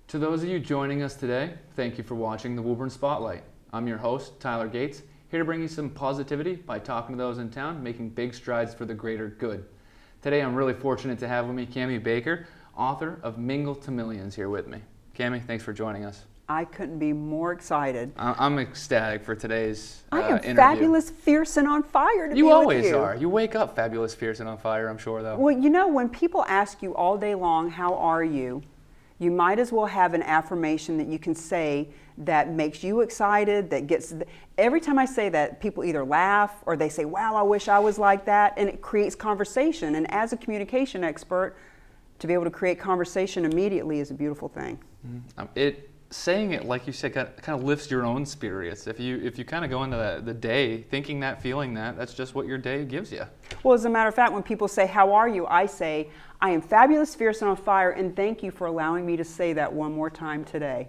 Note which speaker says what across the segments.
Speaker 1: To those of you joining us today, thank you for watching the Woburn Spotlight. I'm your host, Tyler Gates, here to bring you some positivity by talking to those in town, making big strides for the greater good. Today I'm really fortunate to have with me Cami Baker, author of Mingle to Millions, here with me. Cami, thanks for joining us.
Speaker 2: I couldn't be more excited.
Speaker 1: I'm ecstatic for today's
Speaker 2: interview. Fabulous, fierce, and on fire to be with you.
Speaker 1: You always are. You wake up fabulous, fierce, and on fire, I'm sure, though.
Speaker 2: Well, you know, when people ask you all day long, how are you? You might as well have an affirmation that you can say that makes you excited, that gets... Every time I say that, people either laugh or they say, wow, I wish I was like that, and it creates conversation. And as a communication expert, to be able to create conversation immediately is a beautiful thing.
Speaker 1: Saying it, like you said, kind of lifts your own spirits. If you kind of go into the day thinking that, feeling that, that's just what your day gives you.
Speaker 2: Well, as a matter of fact, when people say, how are you? I say, I am fabulous, fierce, and on fire, and thank you for allowing me to say that one more time today.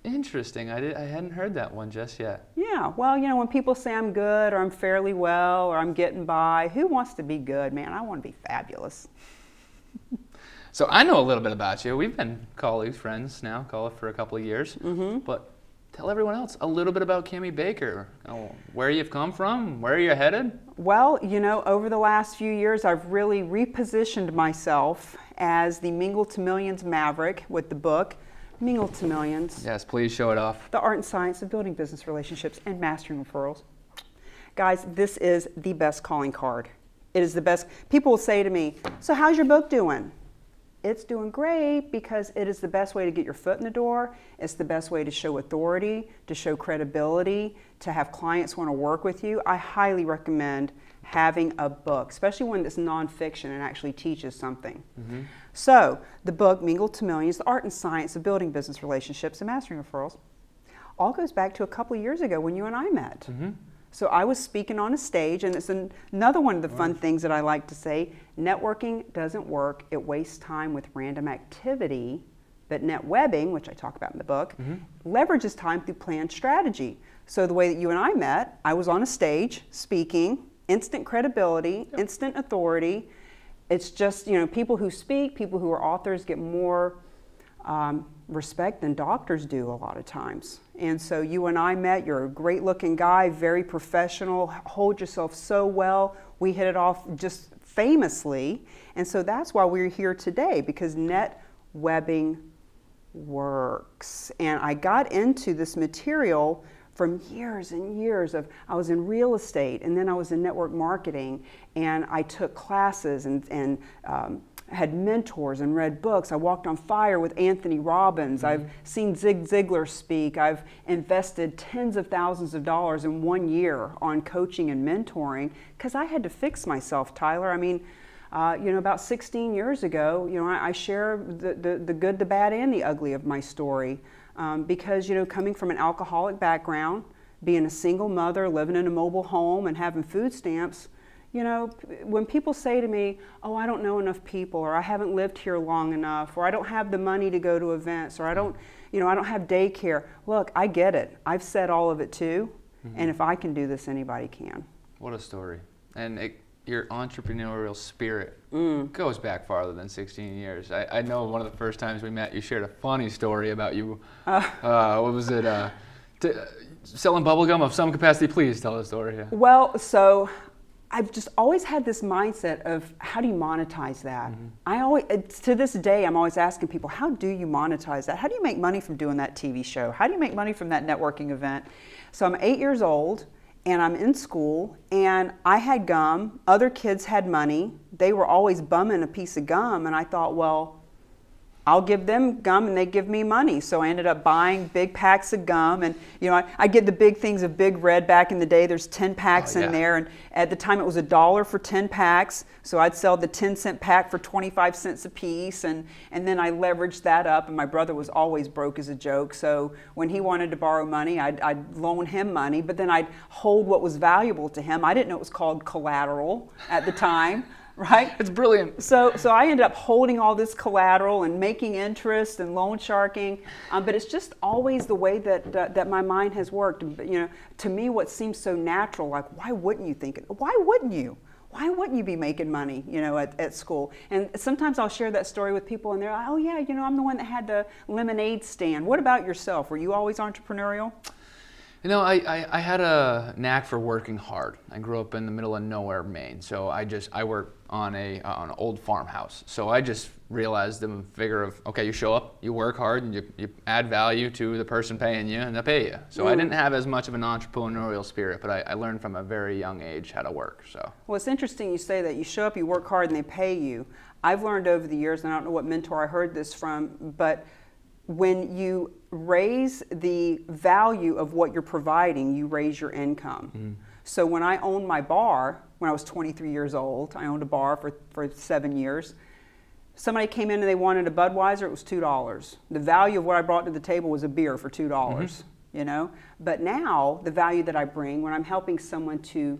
Speaker 1: Interesting. I hadn't heard that one just yet.
Speaker 2: Yeah. Well, you know, when people say I'm good, or I'm fairly well, or I'm getting by, who wants to be good, man? I want to be fabulous.
Speaker 1: So I know a little bit about you. We've been colleagues, friends now, call it for a couple of years. But tell everyone else a little bit about Cami Baker. Where you've come from, where you're headed.
Speaker 2: Well, you know, over the last few years, I've really repositioned myself as the Mingle to Millions maverick with the book, Mingle to Millions.
Speaker 1: Yes, please show it off.
Speaker 2: The Art and Science of Building Business Relationships and Mastering Referrals. Guys, this is the best calling card. It is the best. People will say to me, so how's your book doing? It's doing great because it is the best way to get your foot in the door. It's the best way to show authority, to show credibility, to have clients want to work with you. I highly recommend having a book, especially one that's nonfiction and actually teaches something. So the book, Mingle to Millions, The Art and Science of Building Business Relationships and Mastering Referrals, all goes back to a couple of years ago when you and I met. So I was speaking on a stage, and it's another one of the fun things that I like to say. Networking doesn't work. It wastes time with random activity. But net webbing, which I talk about in the book, leverages time through planned strategy. So the way that you and I met, I was on a stage speaking, instant credibility, instant authority. It's just, you know, people who speak, people who are authors get more respect than doctors do a lot of times. And so you and I met. You're a great looking guy, very professional, hold yourself so well. We hit it off just famously. And so that's why we're here today, because net webbing works. And I got into this material from years and years of, I was in real estate, and then I was in network marketing, and I took classes and had mentors and read books. I walked on fire with Anthony Robbins. I've seen Zig Ziglar speak. I've invested tens of thousands of dollars in 1 year on coaching and mentoring because I had to fix myself, Tyler. I mean, you know, about 16 years ago, you know, I share the good, the bad, and the ugly of my story because, you know, coming from an alcoholic background, being a single mother, living in a mobile home, and having food stamps, you know, when people say to me, oh, I don't know enough people, or I haven't lived here long enough, or I don't have the money to go to events, or I don't, you know, I don't have daycare. Look, I get it. I've said all of it too. And if I can do this, anybody can.
Speaker 1: What a story. And your entrepreneurial spirit goes back farther than 16 years. I know one of the first times we met, you shared a funny story about you, what was it, selling bubblegum of some capacity. Please tell the story. Yeah.
Speaker 2: Well, so I've just always had this mindset of how do you monetize that? I always, to this day, I'm always asking people, how do you monetize that? How do you make money from doing that TV show? How do you make money from that networking event? So I'm 8 years old, and I'm in school, and I had gum. Other kids had money. They were always bumming a piece of gum, and I thought, well, I'll give them gum and they give me money. So I ended up buying big packs of gum, and you know, I get the big things of Big Red back in the day. There's 10 packs in there, and at the time it was $1 for 10 packs. So I'd sell the 10-cent pack for 25 cents a piece, and then I leveraged that up. And my brother was always broke as a joke. So when he wanted to borrow money, I'd loan him money, but then I'd hold what was valuable to him. I didn't know it was called collateral at the time. Right?
Speaker 1: It's brilliant.
Speaker 2: So I ended up holding all this collateral and making interest and loan sharking, but it's just always the way that my mind has worked. You know, to me, what seems so natural, like why wouldn't you think it? Why wouldn't you? why wouldn't you be making money, you know, at school? And sometimes I'll share that story with people and they're like, oh yeah, you know, I'm the one that had the lemonade stand. What about yourself? Were you always entrepreneurial?
Speaker 1: You know, I had a knack for working hard. I grew up in the middle of nowhere, Maine, so I worked on an old farmhouse. So I just realized the figure of, okay, you show up, you work hard, and you add value to the person paying you, and they pay you. So I didn't have as much of an entrepreneurial spirit, but I learned from a very young age how to work. So.
Speaker 2: Well, it's interesting you say that. You show up, you work hard, and they pay you. I've learned over the years, and I don't know what mentor I heard this from, but when you raise the value of what you're providing, you raise your income. Mm-hmm. So when I owned my bar, when I was 23 years old, I owned a bar for 7 years. Somebody came in and they wanted a Budweiser, it was $2. The value of what I brought to the table was a beer for $2, mm-hmm. you know? But now, the value that I bring when I'm helping someone to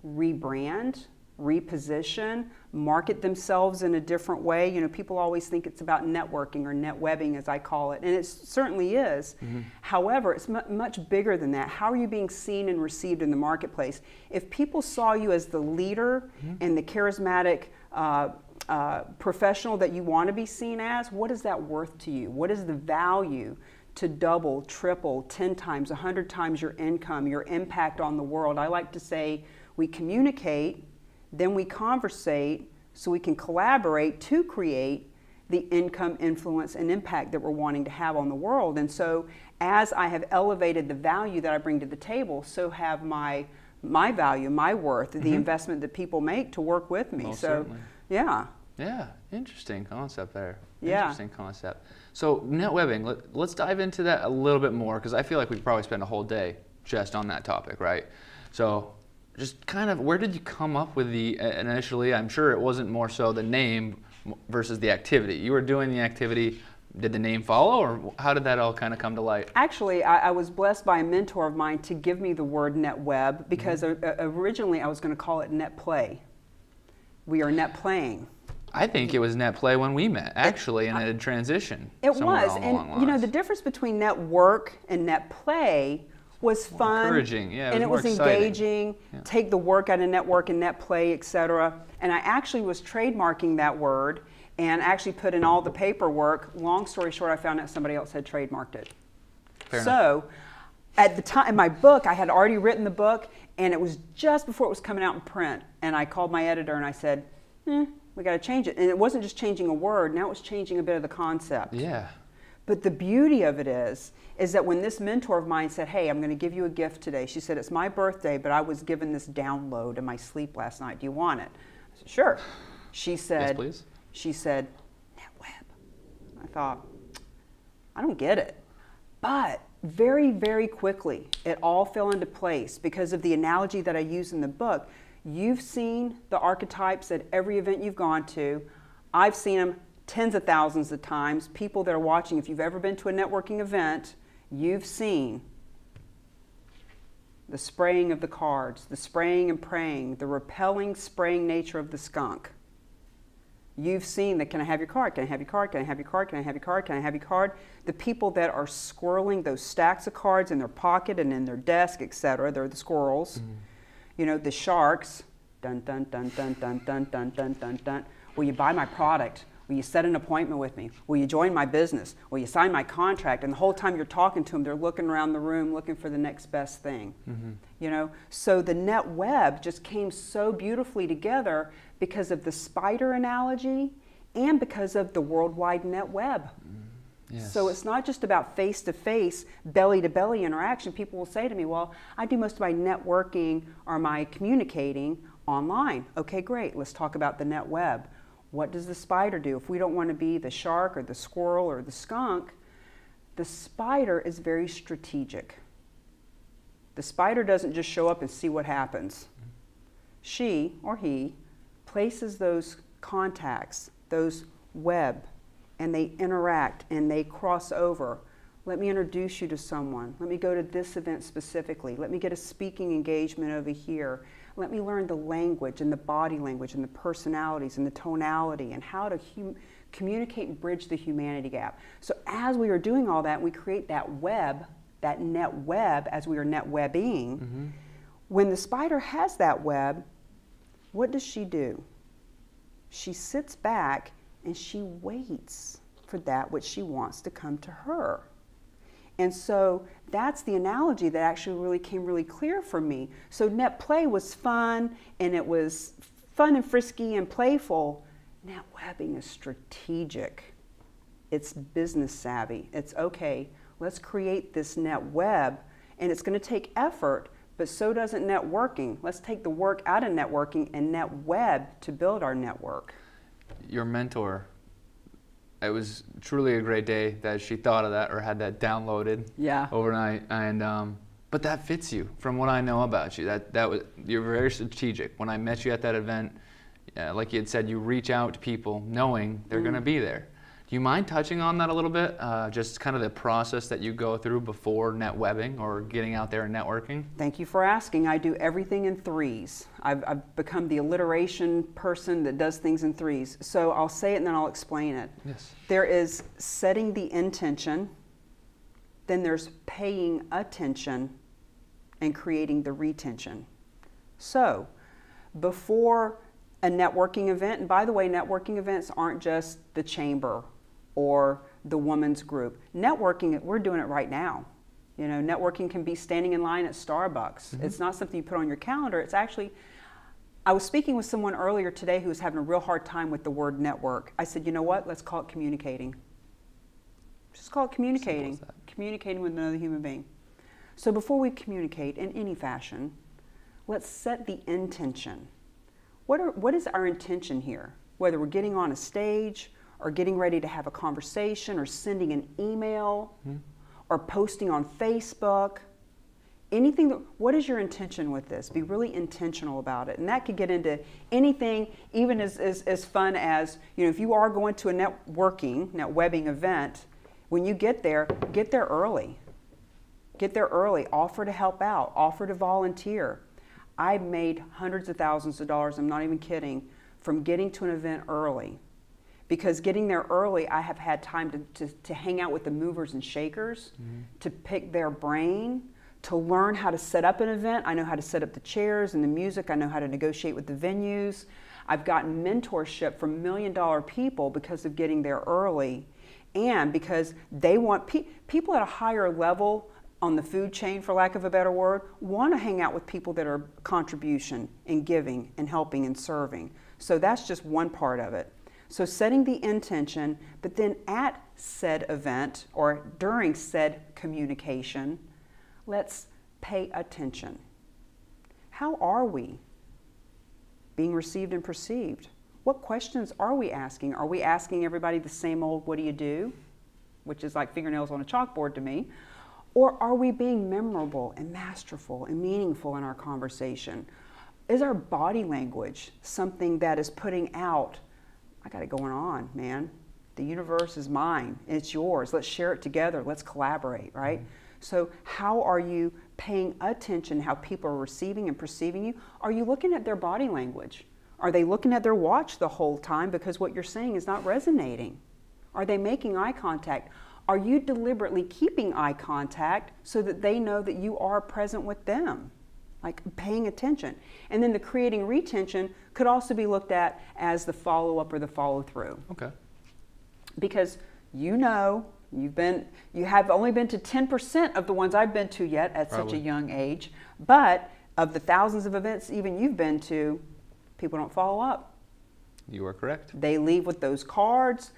Speaker 2: rebrand, reposition, market themselves in a different way. You know, people always think it's about networking or net webbing, as I call it, and it certainly is. Mm-hmm. However, it's much bigger than that. How are you being seen and received in the marketplace? If people saw you as the leader mm-hmm. and the charismatic professional that you want to be seen as, what is that worth to you? What is the value to double, triple, 10 times, 100 times your income, your impact on the world? I like to say we communicate, then we conversate so we can collaborate to create the income, influence, and impact that we're wanting to have on the world. And so as I have elevated the value that I bring to the table, so have my value, my worth, mm-hmm. the investment that people make to work with me.
Speaker 1: Most
Speaker 2: so,
Speaker 1: certainly.
Speaker 2: Yeah.
Speaker 1: Yeah, interesting concept there.
Speaker 2: Yeah.
Speaker 1: Interesting concept. So net webbing, let's dive into that a little bit more, because I feel like we could probably spend a whole day just on that topic, right? So just kind of, where did you come up with the, initially, I'm sure it wasn't more so the name versus the activity. You were doing the activity, did the name follow, or how did that all kind of come to light?
Speaker 2: Actually, I was blessed by a mentor of mine to give me the word net web, because mm-hmm. Originally I was going to call it net play. We are net playing.
Speaker 1: I think it was net play when we met, actually, and it had transitioned.
Speaker 2: It was, and you know, the difference between network and net play was fun,
Speaker 1: encouraging, yeah,
Speaker 2: and it was engaging,
Speaker 1: yeah.
Speaker 2: Take the work out of network and net play, etc. And I actually was trademarking that word and actually put in all the paperwork. Long story short, I found out somebody else had trademarked it.
Speaker 1: Fair enough.
Speaker 2: At the time, in my book, I had already written the book, and it was just before it was coming out in print. And I called my editor and I said, we got to change it. And it wasn't just changing a word, now it was changing a bit of the concept.
Speaker 1: Yeah.
Speaker 2: But the beauty of it is that when this mentor of mine said, hey, I'm going to give you a gift today. She said, it's my birthday, but I was given this download in my sleep last night. Do you want it? I said, sure. She said,
Speaker 1: yes, please.
Speaker 2: She said, NetWeb. I thought, I don't get it. But very, very quickly, it all fell into place because of the analogy that I use in the book. You've seen the archetypes at every event you've gone to. I've seen them tens of thousands of times. People that are watching, if you've ever been to a networking event, you've seen the spraying of the cards, the spraying and praying, the repelling, spraying nature of the skunk. You've seen the, can I have your card? Can I have your card? Can I have your card? Can I have your card? Can I have your card? The people that are squirreling those stacks of cards in their pocket and in their desk, etc. They're the squirrels. Mm-hmm. You know, the sharks. Dun, dun, dun, dun, dun, dun, dun, dun, dun, dun. Will you buy my product? Will you set an appointment with me? Will you join my business? Will you sign my contract? And the whole time you're talking to them, they're looking around the room looking for the next best thing. Mm-hmm. You know, so the net web just came so beautifully together because of the spider analogy and because of the worldwide net web. Yes. So it's not just about face-to-face, belly-to-belly interaction. People will say to me, well, I do most of my networking or my communicating online. Okay, great. Let's talk about the net web. What does the spider do? If we don't want to be the shark or the squirrel or the skunk, the spider is very strategic. The spider doesn't just show up and see what happens. She or he places those contacts, those web, and they interact and they cross over. Let me introduce you to someone. Let me go to this event specifically. Let me get a speaking engagement over here. Let me learn the language and the body language and the personalities and the tonality and how to communicate and bridge the humanity gap. So as we are doing all that, we create that web, that net web, as we are net webbing. Mm-hmm. When the spider has that web, what does she do? She sits back and she waits for that which she wants to come to her. And so that's the analogy that actually really came really clear for me. So net play was fun, and it was fun and frisky and playful. Net webbing is strategic. It's business savvy. It's okay, let's create this net web, and it's going to take effort, but so doesn't networking. Let's take the work out of networking and net web to build our network.
Speaker 1: Your mentor, it was truly a great day that she thought of that or had that downloaded overnight. And but that fits you from what I know about you. That was, you're very strategic. When I met you at that event, like you had said, you reach out to people knowing they're going to be there. Do you mind touching on that a little bit? Just kind of the process that you go through before net webbing or getting out there and networking?
Speaker 2: Thank you for asking. I do everything in threes. I've become the alliteration person that does things in threes. So I'll say it and then I'll explain it.
Speaker 1: Yes.
Speaker 2: There is setting the intention, then there's paying attention, and creating the retention. So before a networking event, and by the way, networking events aren't just the chamber or the women's group. Networking, we're doing it right now. You know, networking can be standing in line at Starbucks. Mm-hmm. It's not something you put on your calendar. It's actually, I was speaking with someone earlier today who was having a real hard time with the word network. I said, you know what, let's call it communicating. Just call it communicating. Communicating with another human being. So before we communicate in any fashion, let's set the intention. What is our intention here? Whether we're getting on a stage or getting ready to have a conversation or sending an email or posting on Facebook, anything, what is your intention with this? Be really intentional about it. And that could get into anything, even as fun as, you know, if you are going to a net webbing event, when you get there early. Get there early, offer to help out, offer to volunteer. I've made hundreds of thousands of dollars, I'm not even kidding, from getting to an event early. Because getting there early, I have had time to hang out with the movers and shakers, to pick their brain, to learn how to set up an event. I know how to set up the chairs and the music. I know how to negotiate with the venues. I've gotten mentorship from $1 million people because of getting there early, and because they want people at a higher level on the food chain, for lack of a better word, want to hang out with people that are contribution and giving and helping and serving. So that's just one part of it. So setting the intention, but then at said event or during said communication, let's pay attention. How are we being received and perceived? What questions are we asking? Are we asking everybody the same old, what do you do? Which is like fingernails on a chalkboard to me. Or are we being memorable and masterful and meaningful in our conversation? Is our body language something that is putting out, I got it going on, man. The universe is mine, it's yours. Let's share it together, let's collaborate, right? So how are you paying attention how people are receiving and perceiving you? Are you looking at their body language? Are they looking at their watch the whole time because what you're saying is not resonating? Are they making eye contact? Are you deliberately keeping eye contact so that they know that you are present with them? Like paying attention. And then the creating retention could also be looked at as the follow-up or the follow-through.
Speaker 1: Okay.
Speaker 2: Because you know, you have only been to 10% of the ones I've been to yet at such a young age, but of the thousands of events even you've been to, people don't follow up.
Speaker 1: You are correct.
Speaker 2: They leave with those cards.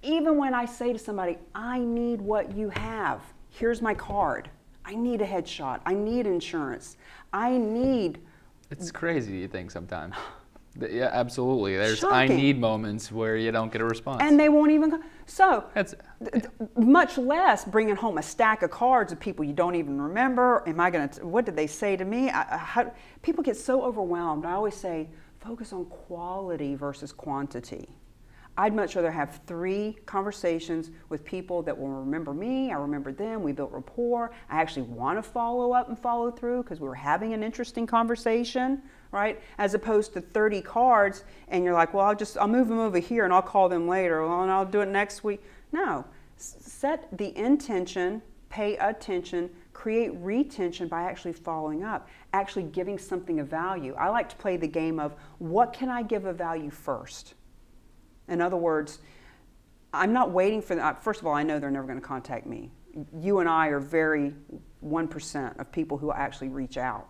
Speaker 2: Even when I say to somebody, I need what you have, here's my card. I need a headshot. I need insurance. I need...
Speaker 1: It's crazy, you think, sometimes. Yeah, absolutely. There's
Speaker 2: Shocking.
Speaker 1: I need moments where you don't get a response.
Speaker 2: And they won't even... So,
Speaker 1: That's,
Speaker 2: much less bringing home a stack of cards of people you don't even remember. Am I going to... What did they say to me? People get so overwhelmed. I always say, focus on quality versus quantity. I'd much rather have 3 conversations with people that will remember me, I remember them, we built rapport, I actually want to follow up and follow through because we were having an interesting conversation, right? As opposed to 30 cards and you're like, well, I'll move them over here and I'll call them later, well, and I'll do it next week. No, set the intention, pay attention, create retention by actually following up, actually giving something of value. I like to play the game of what can I give of value first? In other words, I'm not waiting for them. First of all, I know they're never going to contact me. You and I are very 1% of people who actually reach out.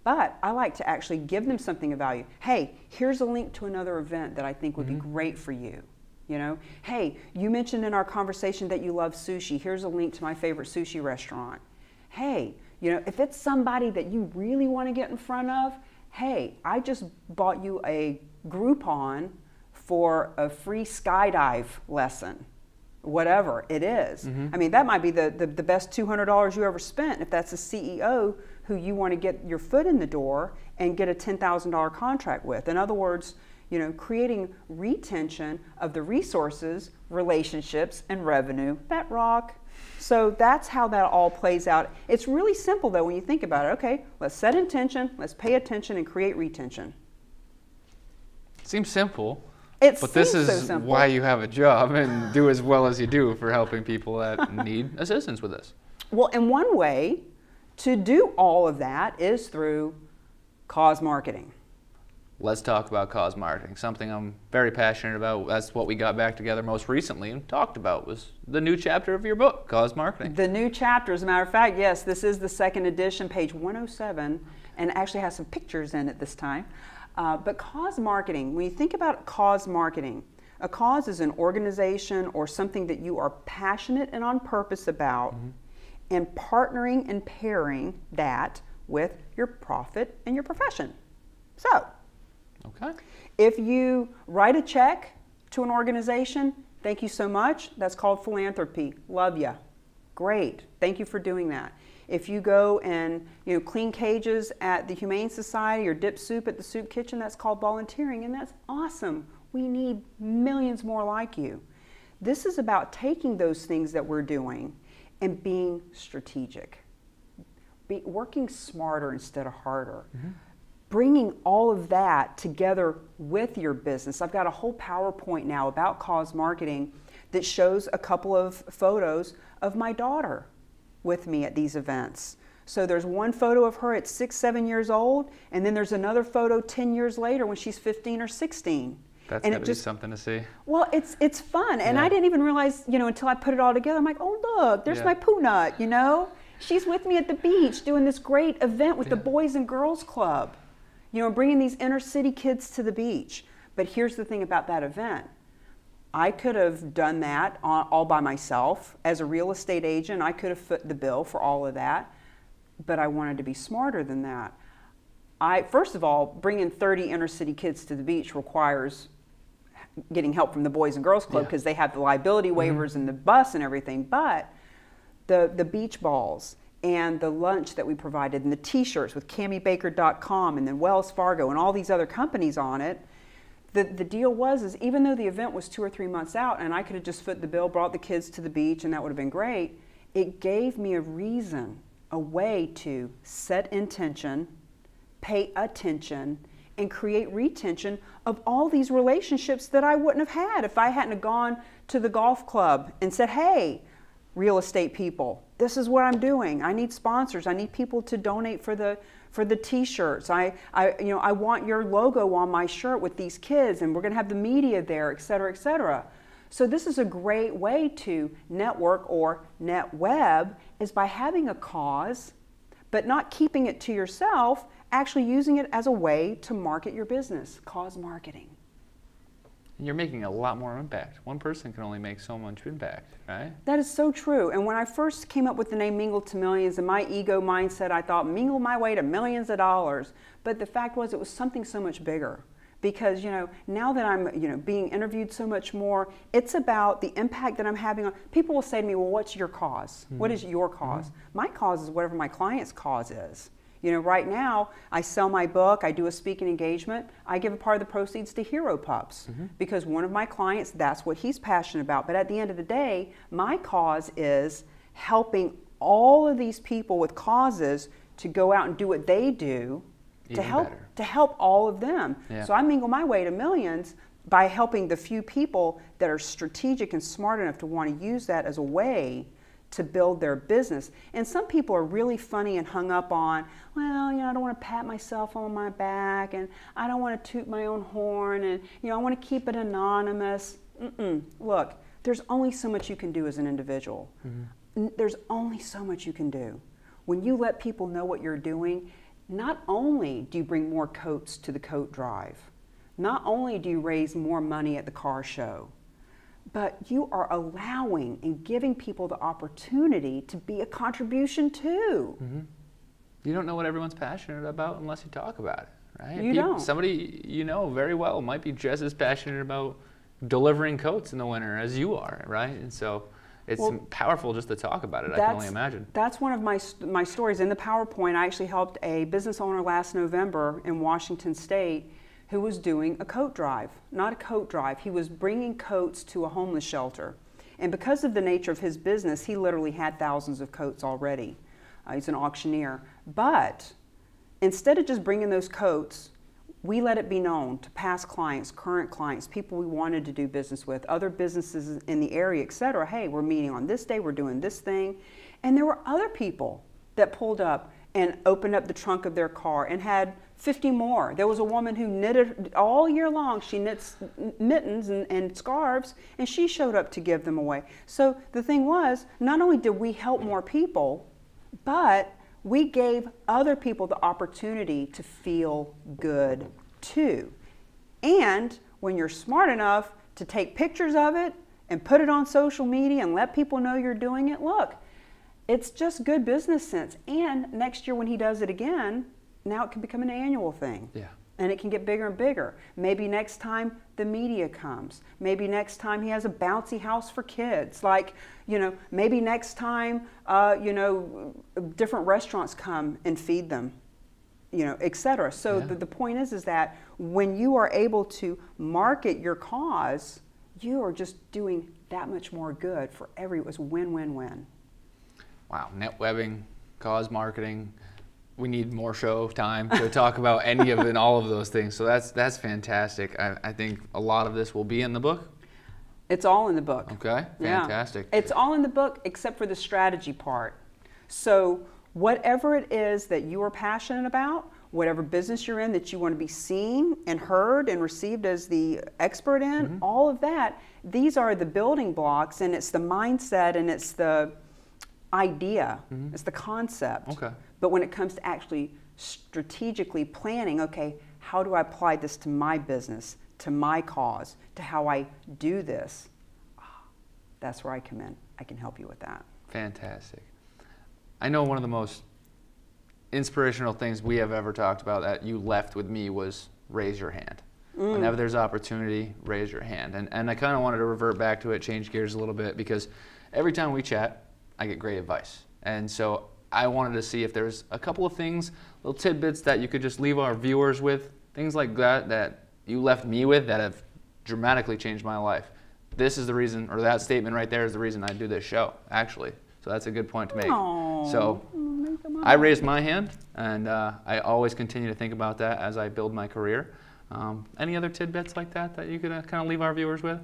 Speaker 2: But I like to actually give them something of value. Hey, here's a link to another event that I think would be great for you. You know, hey, you mentioned in our conversation that you love sushi. Here's a link to my favorite sushi restaurant. Hey, you know, if it's somebody that you really want to get in front of, hey, I just bought you a Groupon for a free skydive lesson, whatever it is. I mean, that might be the best $200 you ever spent if that's a CEO who you want to get your foot in the door and get a $10,000 contract with. In other words, you know, creating retention of the resources, relationships, and revenue that rock. So that's how that all plays out. It's really simple though when you think about it. Okay, let's set intention, let's pay attention, and create retention.
Speaker 1: Seems simple.
Speaker 2: But
Speaker 1: this is so why you have a job and do as well as you do for helping people that need assistance with this.
Speaker 2: Well, and one way to do all of that is through cause marketing.
Speaker 1: Let's talk about cause marketing, something I'm very passionate about. That's what we got back together most recently and talked about was the new chapter of your book, Cause Marketing.
Speaker 2: The new chapter, as a matter of fact, yes, this is the second edition, page 107, and actually has some pictures in it this time. But cause marketing, when you think about cause marketing, a cause is an organization or something that you are passionate and on purpose about, and partnering and pairing that with your profit and your profession. So,
Speaker 1: okay,
Speaker 2: if you write a check to an organization, thank you so much, that's called philanthropy. Love ya. Great. Thank you for doing that. If you go and clean cages at the Humane Society or dip soup at the soup kitchen, that's called volunteering, and that's awesome. We need millions more like you. This is about taking those things that we're doing and being strategic, working smarter instead of harder, bringing all of that together with your business. I've got a whole PowerPoint now about cause marketing that shows a couple of photos of my daughter with me at these events. So there's one photo of her at 6, 7 years old, and then there's another photo 10 years later when she's 15 or 16.
Speaker 1: That's gotta be something to see.
Speaker 2: Well, it's fun, and I didn't even realize, until I put it all together. I'm like, oh look, there's my poo nut. She's with me at the beach doing this great event with the Boys and Girls Club. Bringing these inner city kids to the beach. But here's the thing about that event. I could have done that all by myself. As a real estate agent, I could have foot the bill for all of that, but I wanted to be smarter than that. First of all, bringing 30 inner city kids to the beach requires getting help from the Boys and Girls Club because they have the liability waivers and the bus and everything, but the beach balls and the lunch that we provided and the t-shirts with CammieBaker.com and then Wells Fargo and all these other companies on it, the deal was even though the event was 2 or 3 months out and I could have just foot the bill, brought the kids to the beach, and that would have been great, it gave me a reason, a way to set intention, pay attention, and create retention of all these relationships that I wouldn't have had if I hadn't have gone to the golf club and said, hey, real estate people, this is what I'm doing. I need sponsors. I need people to donate for the t-shirts. I want your logo on my shirt with these kids, and we're going to have the media there, et cetera, et cetera. So this is a great way to network or net web, is by having a cause, but not keeping it to yourself, actually using it as a way to market your business. Cause marketing.
Speaker 1: And you're making a lot more impact. One person can only make so much impact, right?
Speaker 2: That is so true. And when I first came up with the name Mingle to Millions, in my ego mindset, I thought, mingle my way to millions of dollars. But the fact was, it was something so much bigger. Because, now that I'm, being interviewed so much more, it's about the impact that I'm having on, people will say to me, well, what's your cause? What is your cause? My cause is whatever my client's cause is. Right now, I sell my book, I do a speaking engagement, I give a part of the proceeds to Hero Pups because one of my clients, that's what he's passionate about. But at the end of the day, my cause is helping all of these people with causes to go out and do what they do to help all of them. Yeah. So I mingle my way to millions by helping the few people that are strategic and smart enough to want to use that as a way to build their business. And some people are really funny and hung up on, well, I don't want to pat myself on my back, and I don't want to toot my own horn, and I want to keep it anonymous. Look, there's only so much you can do as an individual. There's only so much you can do. When you let people know what you're doing, not only do you bring more coats to the coat drive, not only do you raise more money at the car show, but you are allowing and giving people the opportunity to be a contribution too.
Speaker 1: You don't know what everyone's passionate about unless you talk about it, right?
Speaker 2: You don't.
Speaker 1: Somebody you know very well might be just as passionate about delivering coats in the winter as you are, right? And so it's powerful just to talk about it, I can only imagine.
Speaker 2: That's one of my stories. In the PowerPoint, I actually helped a business owner last November in Washington State who was doing a coat drive. Not a coat drive, he was bringing coats to a homeless shelter. And because of the nature of his business, he literally had thousands of coats already. He's an auctioneer. But instead of just bringing those coats, we let it be known to past clients, current clients, people we wanted to do business with, other businesses in the area, etc. Hey, we're meeting on this day, we're doing this thing. And there were other people that pulled up and opened up the trunk of their car and had 50 more. There was a woman who knitted all year long. She knits mittens and scarves, and she showed up to give them away. So the thing was, not only did we help more people, but we gave other people the opportunity to feel good too. And when you're smart enough to take pictures of it and put it on social media and let people know you're doing it, look, it's just good business sense. And next year when he does it again, now it can become an annual thing.
Speaker 1: Yeah.
Speaker 2: And it can get bigger and bigger. Maybe next time the media comes. Maybe next time he has a bouncy house for kids. Like, maybe next time, different restaurants come and feed them, etc. So the point is that when you are able to market your cause, you are just doing that much more good for everyone. It's win-win-win.
Speaker 1: Wow, net webbing, cause marketing. We need more show time to talk about any of it and all of those things. So that's fantastic. I think a lot of this will be in the book.
Speaker 2: It's all in the book.
Speaker 1: Okay, fantastic.
Speaker 2: Yeah. It's all in the book except for the strategy part. So whatever it is that you are passionate about, whatever business you're in that you want to be seen and heard and received as the expert in, all of that, these are the building blocks, and it's the mindset and it's the idea, it's the concept.
Speaker 1: Okay.
Speaker 2: But when it comes to actually strategically planning, okay, how do I apply this to my business, to my cause, to how I do this? That's where I come in. I can help you with that.
Speaker 1: Fantastic. I know one of the most inspirational things we have ever talked about that you left with me was raise your hand. Whenever there's opportunity, raise your hand. And I kind of wanted to revert back to it, change gears a little bit, because every time we chat, I get great advice. And so I wanted to see if there's a couple of things, little tidbits that you could just leave our viewers with, things like that you left me with that have dramatically changed my life. This is the reason, or that statement right there is the reason I do this show, actually. So that's a good point to make.
Speaker 2: Aww.
Speaker 1: So I raised my hand, and I always continue to think about that as I build my career. Any other tidbits like that you could kind of leave our viewers with?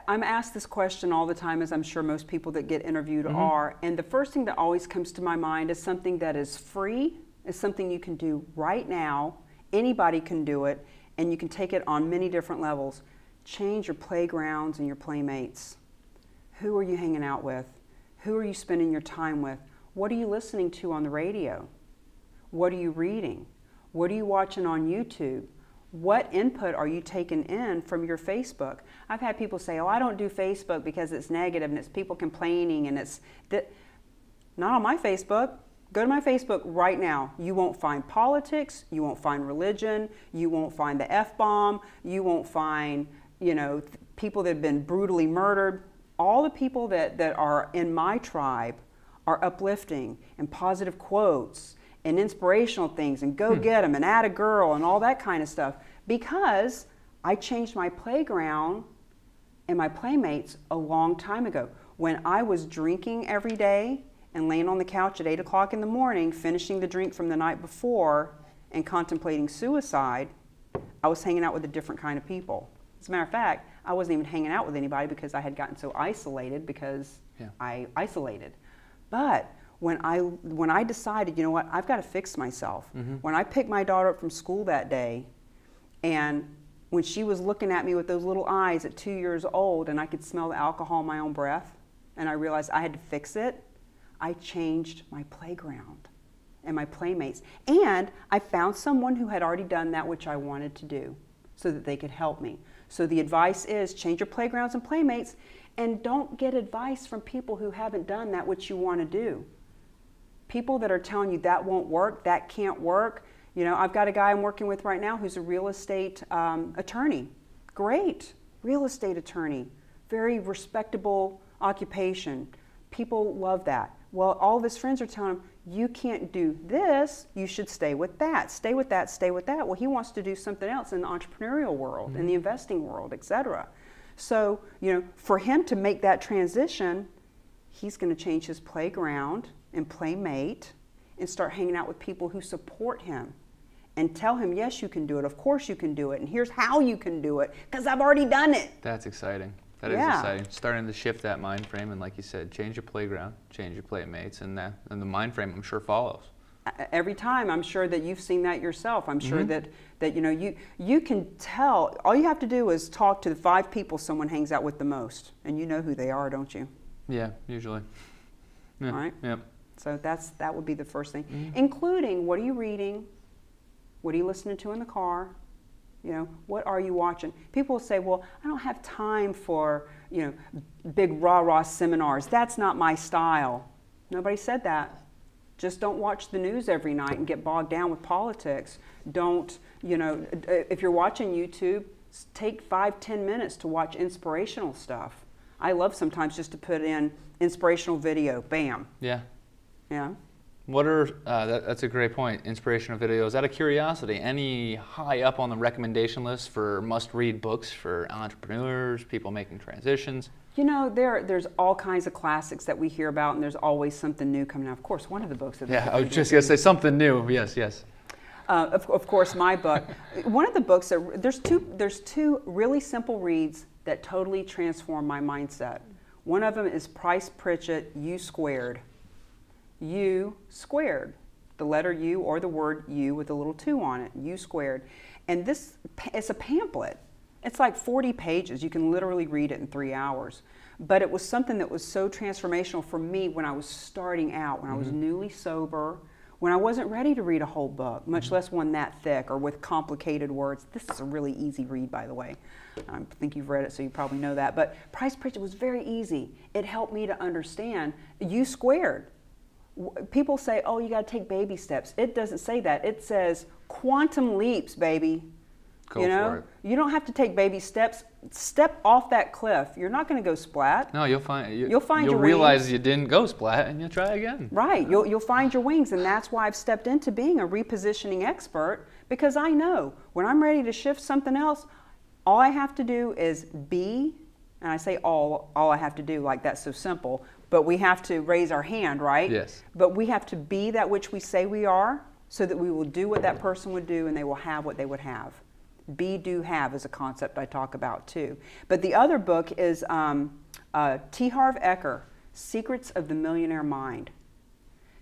Speaker 2: I'm asked this question all the time, as I'm sure most people that get interviewed are, and the first thing that always comes to my mind is something that is free, is something you can do right now. Anybody can do it, and you can take it on many different levels. Change your playgrounds and your playmates. Who are you hanging out with? Who are you spending your time with? What are you listening to on the radio? What are you reading? What are you watching on YouTube? What input are you taking in from your Facebook? I've had people say, oh, I don't do Facebook because it's negative and it's people complaining and it's not on my Facebook. Go to my Facebook right now. You won't find politics, you won't find religion, you won't find the F-bomb, you won't find, people that have been brutally murdered. All the people that are in my tribe are uplifting and positive quotes and inspirational things and go get them and add a girl and all that kind of stuff, because I changed my playground and my playmates a long time ago. When I was drinking every day and laying on the couch at 8 o'clock in the morning, finishing the drink from the night before and contemplating suicide, I was hanging out with a different kind of people. As a matter of fact, I wasn't even hanging out with anybody because I had gotten so isolated because I isolated. But when I decided, you know what, I've got to fix myself. When I picked my daughter up from school that day, and when she was looking at me with those little eyes at 2 years old, and I could smell the alcohol in my own breath, and I realized I had to fix it, I changed my playground and my playmates. And I found someone who had already done that which I wanted to do so that they could help me. So the advice is change your playgrounds and playmates, and don't get advice from people who haven't done that which you want to do. People that are telling you that won't work, that can't work. You know, I've got a guy I'm working with right now who's a real estate attorney. Great, real estate attorney. Very respectable occupation. People love that. Well, all of his friends are telling him, you can't do this, you should stay with that, stay with that, stay with that. Well, he wants to do something else in the entrepreneurial world, in the investing world, etc. So, you know, for him to make that transition, he's going to change his playground and playmate and start hanging out with people who support him and tell him, yes, you can do it, of course you can do it, and here's how you can do it, because I've already done it.
Speaker 1: That's exciting. That is exciting. Starting to shift that mind frame, and like you said, change your playground, change your playmates, and the mind frame, I'm sure, follows.
Speaker 2: Every time, I'm sure that you've seen that yourself. I'm sure that you know, you can tell. All you have to do is talk to the 5 people someone hangs out with the most, and you know who they are, don't you?
Speaker 1: Yeah, usually. Yeah.
Speaker 2: All right.
Speaker 1: Yep.
Speaker 2: So that would be the first thing, including what are you reading, what are you listening to in the car. You know, what are you watching? People will say, well, I don't have time for, you know, big rah-rah seminars. That's not my style. Nobody said that. Just don't watch the news every night and get bogged down with politics. Don't, you know, if you're watching YouTube, take 5-10 minutes to watch inspirational stuff. I love sometimes just to put in inspirational video, bam.
Speaker 1: Yeah.
Speaker 2: Yeah.
Speaker 1: What are, that's a great point, inspirational videos. Out of curiosity, any high up on the recommendation list for must-read books for entrepreneurs, people making transitions?
Speaker 2: You know, there's all kinds of classics that we hear about, and there's always something new coming out. Of course, one of the books that
Speaker 1: I was just going to say something new. Yes, yes.
Speaker 2: Of course, my book. One of the books that there's two really simple reads that totally transform my mindset. One of them is Price Pritchett, U Squared. U squared, the letter U or the word U with a little 2 on it, U squared. And this, it's a pamphlet. It's like 40 pages. You can literally read it in 3 hours. But it was something that was so transformational for me when I was starting out, when I was newly sober, when I wasn't ready to read a whole book, much less one that thick or with complicated words. This is a really easy read, by the way. I think you've read it, so you probably know that. But Price Pritchett was very easy. It helped me to understand U squared. People say, oh, you got to take baby steps. It doesn't say that. It says quantum leaps, baby.
Speaker 1: Go for it.
Speaker 2: You don't have to take baby steps. Step off that cliff. You're not going to go splat.
Speaker 1: No, you'll find
Speaker 2: your
Speaker 1: realize
Speaker 2: wings.
Speaker 1: You didn't go splat, and you'll try again.
Speaker 2: Right. You'll find your wings, and that's why I've stepped into being a repositioning expert, because I know when I'm ready to shift something else, all I have to do is be, and I say all I have to do, like that's so simple, but we have to raise our hand, right?
Speaker 1: Yes.
Speaker 2: But we have to be that which we say we are, so that we will do what that person would do and they will have what they would have. Be, do, have is a concept I talk about too. But the other book is T. Harv Eker, Secrets of the Millionaire Mind.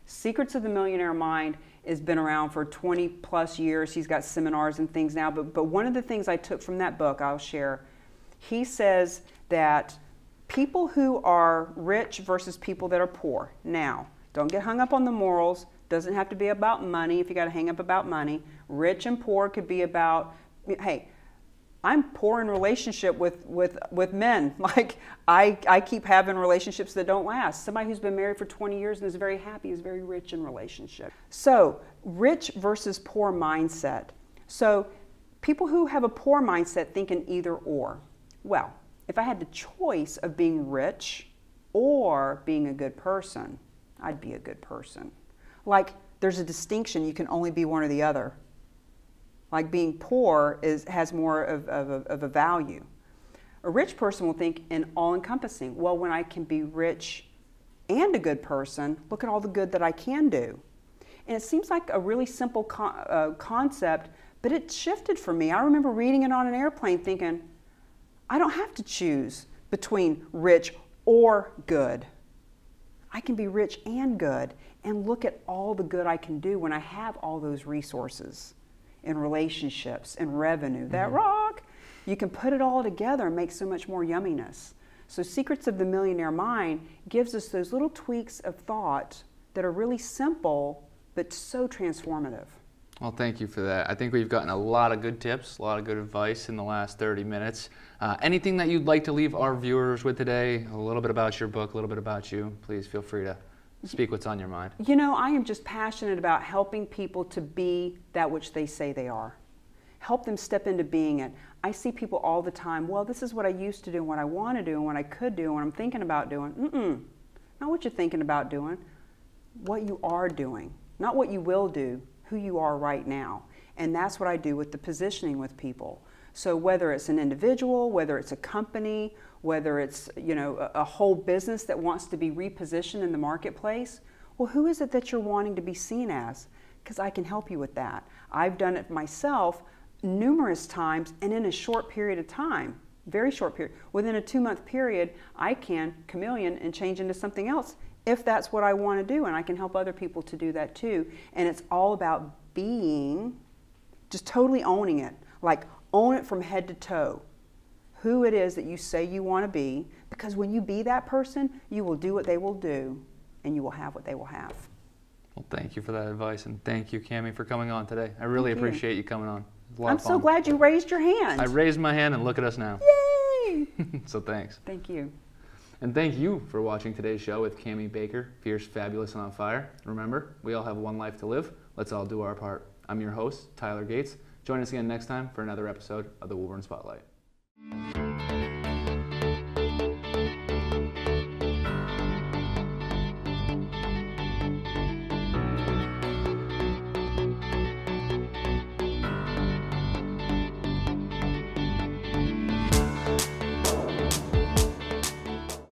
Speaker 2: Secrets of the Millionaire Mind has been around for 20 plus years. He's got seminars and things now. But one of the things I took from that book, I'll share. He says that people who are rich versus people that are poor. Now, don't get hung up on the morals. Doesn't have to be about money if you got to hang up about money. Rich and poor could be about, hey, I'm poor in relationship with men. Like, I keep having relationships that don't last. Somebody who's been married for 20 years and is very happy is very rich in relationship. So, rich versus poor mindset. So, people who have a poor mindset think in either or. Well, if I had the choice of being rich or being a good person, I'd be a good person. Like, there's a distinction. You can only be one or the other. Like, being poor has more of a value. A rich person will think in all-encompassing. Well, when I can be rich and a good person, look at all the good that I can do. And it seems like a really simple concept, but it shifted for me. I remember reading it on an airplane thinking, I don't have to choose between rich or good. I can be rich and good and look at all the good I can do when I have all those resources in relationships and revenue. That rock, you can put it all together and make so much more yumminess. So Secrets of the Millionaire Mind gives us those little tweaks of thought that are really simple but so transformative.
Speaker 1: Well, thank you for that. I think we've gotten a lot of good tips, a lot of good advice in the last 30 minutes. Anything that you'd like to leave our viewers with today? A little bit about your book, a little bit about you. Please feel free to speak what's on your mind.
Speaker 2: You know, I am just passionate about helping people to be that which they say they are. Help them step into being it. I see people all the time, well, this is what I used to do, what I want to do, and what I could do, and what I'm thinking about doing. Not what you're thinking about doing, what you are doing. Not what you will do, who you are right now. And that's what I do with the positioning with people. So whether it's an individual, whether it's a company, whether it's, you know, a whole business that wants to be repositioned in the marketplace, well, who is it that you're wanting to be seen as? Because I can help you with that. I've done it myself numerous times and in a short period of time, very short period. Within a 2-month period, I can chameleon and change into something else if that's what I want to do, and I can help other people to do that too. And it's all about being, just totally owning it, like own it from head to toe, who it is that you say you want to be, because when you be that person, you will do what they will do, and you will have what they will have.
Speaker 1: Well, thank you for that advice, and thank you, Cammie, for coming on today. I really appreciate you coming on.
Speaker 2: I'm so glad you raised your hand.
Speaker 1: I raised my hand, and look at us now.
Speaker 2: Yay!
Speaker 1: So thanks.
Speaker 2: Thank you.
Speaker 1: And thank you for watching today's show with Cammie Baker, fierce, fabulous, and on fire. Remember, we all have one life to live. Let's all do our part. I'm your host, Tyler Gates. Join us again next time for another episode of the Woburn Spotlight.